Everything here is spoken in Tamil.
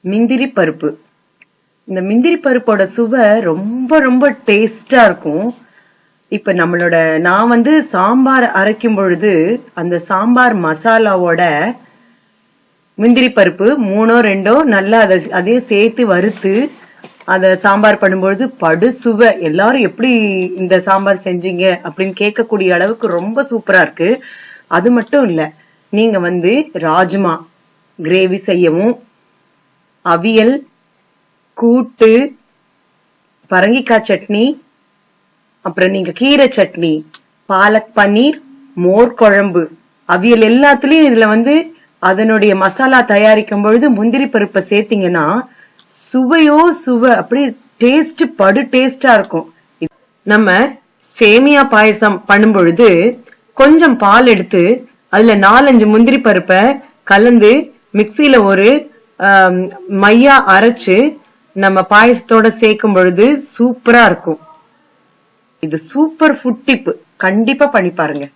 முந்திரி பருப்பு. இந்த முந்திரி பருப்போட சுவை ரொம்ப ரொம்ப டேஸ்டா இருக்கும். இப்ப நான் சாம்பார் அரைக்கும் பொழுது அந்த சாம்பார் மசாலாவோட முந்திரி பருப்பு 3ஓ 2ஓ நல்லா அதே சேர்த்து வறுத்து அத சாம்பார் பண்ணும்பொழுது படு சுவை. எல்லாரும் எப்படி இந்த சாம்பார் செஞ்சீங்க அப்படின்னு கேட்கக்கூடிய அளவுக்கு ரொம்ப சூப்பரா இருக்கு. அது மட்டும் இல்ல, நீங்க ராஜ்மா கிரேவி செய்யவும், அவியல், கூட்டு, பரங்கிக்காய் சட்னி, அப்புறம் நீங்க கீரை சட்னி, பாலக் பன்னீர், மோர் குழம்பு, அவியல் எல்லாத்துலயும் இதுல அதனுடைய மசாலா தயாரிக்கும் பொழுது முந்திரி பருப்பை சேர்த்தீங்கன்னா சுவையோ சுவை, அப்படியே டேஸ்ட் படு டேஸ்டா இருக்கும். நம்ம சேமியா பாயசம் பண்ணும் பொழுது கொஞ்சம் பால் எடுத்து அதுல 4-5 முந்திரி பருப்பை கலந்து மிக்சியில ஒரு மையா அரைச்சு நம்ம பாயசத்தோட சேர்க்கும் பொழுது சூப்பரா இருக்கும். இது சூப்பர் ஃபுட் டிப், கண்டிப்பா பண்ணி பாருங்க.